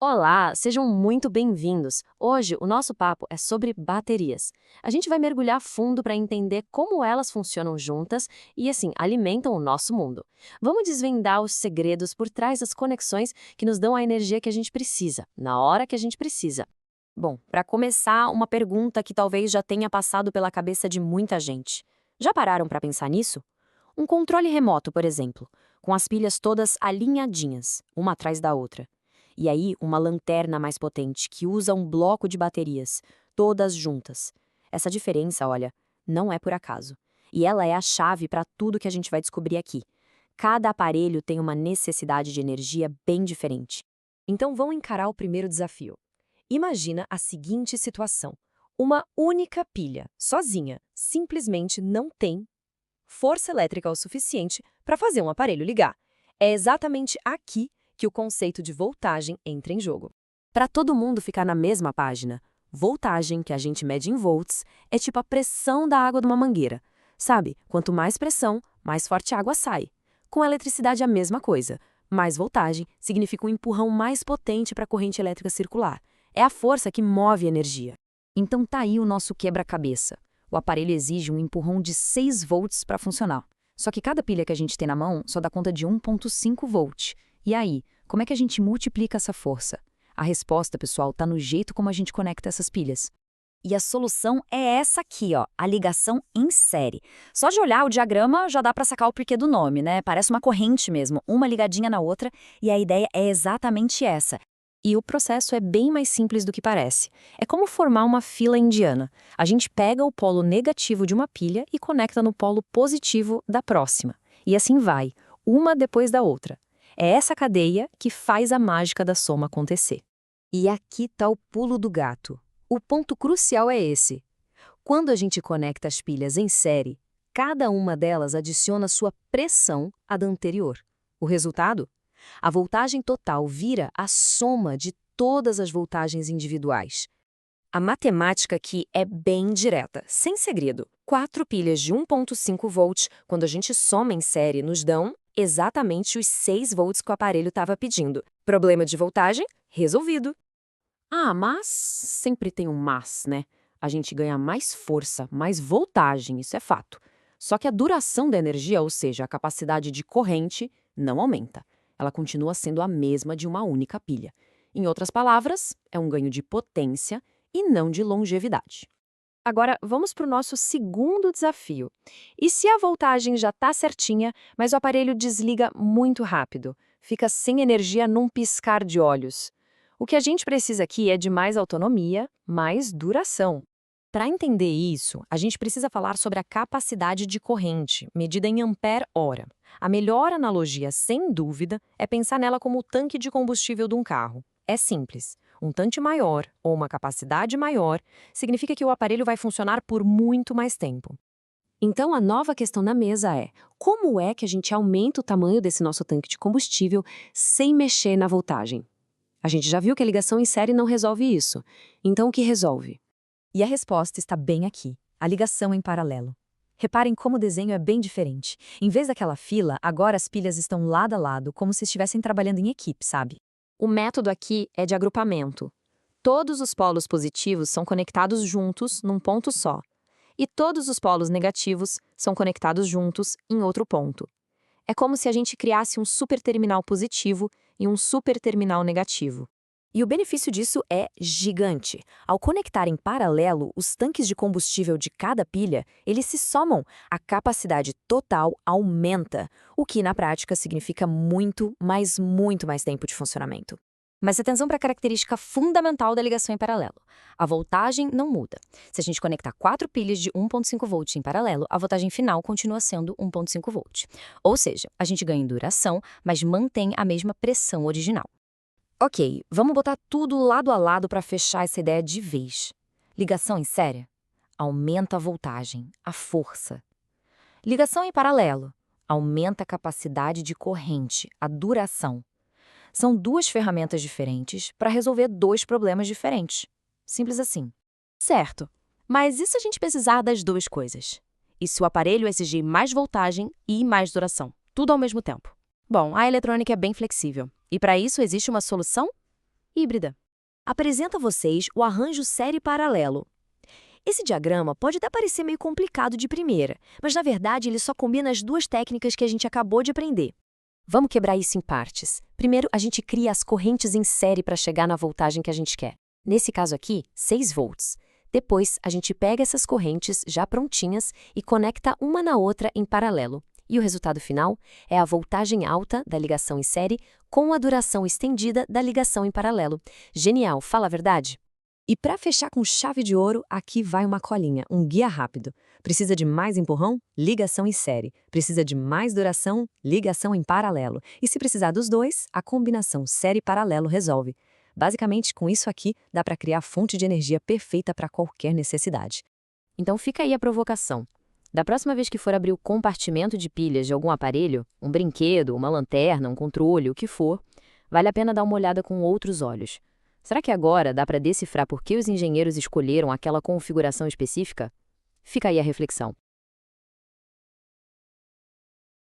Olá, sejam muito bem-vindos. Hoje o nosso papo é sobre baterias. A gente vai mergulhar fundo para entender como elas funcionam juntas e, assim, alimentam o nosso mundo. Vamos desvendar os segredos por trás das conexões que nos dão a energia que a gente precisa, na hora que a gente precisa. Bom, para começar, uma pergunta que talvez já tenha passado pela cabeça de muita gente. Já pararam para pensar nisso? Um controle remoto, por exemplo, com as pilhas todas alinhadinhas, uma atrás da outra. E aí, uma lanterna mais potente que usa um bloco de baterias, todas juntas. Essa diferença, olha, não é por acaso. E ela é a chave para tudo que a gente vai descobrir aqui. Cada aparelho tem uma necessidade de energia bem diferente. Então, vamos encarar o primeiro desafio. Imagina a seguinte situação: uma única pilha, sozinha, simplesmente não tem força elétrica o suficiente para fazer um aparelho ligar. É exatamente aqui que o conceito de voltagem entra em jogo. Para todo mundo ficar na mesma página, voltagem, que a gente mede em volts, é tipo a pressão da água de uma mangueira. Sabe, quanto mais pressão, mais forte a água sai. Com a eletricidade é a mesma coisa. Mais voltagem significa um empurrão mais potente para a corrente elétrica circular. É a força que move a energia. Então tá aí o nosso quebra-cabeça. O aparelho exige um empurrão de 6 volts para funcionar. Só que cada pilha que a gente tem na mão só dá conta de 1,5 volt. E aí, como é que a gente multiplica essa força? A resposta, pessoal, está no jeito como a gente conecta essas pilhas. E a solução é essa aqui, ó, a ligação em série. Só de olhar o diagrama já dá para sacar o porquê do nome, né? Parece uma corrente mesmo, uma ligadinha na outra, e a ideia é exatamente essa. E o processo é bem mais simples do que parece. É como formar uma fila indiana. A gente pega o polo negativo de uma pilha e conecta no polo positivo da próxima. E assim vai, uma depois da outra. É essa cadeia que faz a mágica da soma acontecer. E aqui está o pulo do gato. O ponto crucial é esse. Quando a gente conecta as pilhas em série, cada uma delas adiciona sua pressão à da anterior. O resultado? A voltagem total vira a soma de todas as voltagens individuais. A matemática aqui é bem direta, sem segredo. 4 pilhas de 1,5 volts, quando a gente soma em série, nos dão exatamente os 6 volts que o aparelho estava pedindo. Problema de voltagem? Resolvido. Ah, mas sempre tem um mas, né? A gente ganha mais força, mais voltagem, isso é fato. Só que a duração da energia, ou seja, a capacidade de corrente, não aumenta. Ela continua sendo a mesma de uma única pilha. Em outras palavras, é um ganho de potência e não de longevidade. Agora, vamos para o nosso segundo desafio. E se a voltagem já está certinha, mas o aparelho desliga muito rápido? Fica sem energia num piscar de olhos. O que a gente precisa aqui é de mais autonomia, mais duração. Para entender isso, a gente precisa falar sobre a capacidade de corrente, medida em ampere-hora. A melhor analogia, sem dúvida, é pensar nela como o tanque de combustível de um carro. É simples. Um tanque maior ou uma capacidade maior significa que o aparelho vai funcionar por muito mais tempo. Então, a nova questão na mesa é: como é que a gente aumenta o tamanho desse nosso tanque de combustível sem mexer na voltagem? A gente já viu que a ligação em série não resolve isso. Então, o que resolve? E a resposta está bem aqui: a ligação em paralelo. Reparem como o desenho é bem diferente. Em vez daquela fila, agora as pilhas estão lado a lado, como se estivessem trabalhando em equipe, sabe? O método aqui é de agrupamento. Todos os polos positivos são conectados juntos num ponto só, e todos os polos negativos são conectados juntos em outro ponto. É como se a gente criasse um superterminal positivo e um superterminal negativo. E o benefício disso é gigante. Ao conectar em paralelo os tanques de combustível de cada pilha, eles se somam, a capacidade total aumenta, o que na prática significa muito, mas muito mais tempo de funcionamento. Mas atenção para a característica fundamental da ligação em paralelo. A voltagem não muda. Se a gente conectar 4 pilhas de 1,5 volt em paralelo, a voltagem final continua sendo 1,5 volt. Ou seja, a gente ganha em duração, mas mantém a mesma pressão original. Ok, vamos botar tudo lado a lado para fechar essa ideia de vez. Ligação em série? Aumenta a voltagem, a força. Ligação em paralelo? Aumenta a capacidade de corrente, a duração. São duas ferramentas diferentes para resolver dois problemas diferentes. Simples assim. Certo, mas e se a gente precisar das duas coisas? E se o aparelho exigir mais voltagem e mais duração? Tudo ao mesmo tempo. Bom, a eletrônica é bem flexível. E para isso existe uma solução? híbrida. Apresenta a vocês o arranjo série paralelo. Esse diagrama pode até parecer meio complicado de primeira, mas na verdade ele só combina as duas técnicas que a gente acabou de aprender. Vamos quebrar isso em partes. Primeiro, a gente cria as correntes em série para chegar na voltagem que a gente quer. Nesse caso aqui, 6 volts. Depois, a gente pega essas correntes já prontinhas e conecta uma na outra em paralelo. E o resultado final é a voltagem alta da ligação em série com a duração estendida da ligação em paralelo. Genial, fala a verdade? E para fechar com chave de ouro, aqui vai uma colinha, um guia rápido. Precisa de mais empurrão? Ligação em série. Precisa de mais duração? Ligação em paralelo. E se precisar dos dois, a combinação série-paralelo resolve. Basicamente, com isso aqui, dá para criar a fonte de energia perfeita para qualquer necessidade. Então fica aí a provocação. Da próxima vez que for abrir o compartimento de pilhas de algum aparelho, um brinquedo, uma lanterna, um controle, o que for, vale a pena dar uma olhada com outros olhos. Será que agora dá para decifrar por que os engenheiros escolheram aquela configuração específica? Fica aí a reflexão.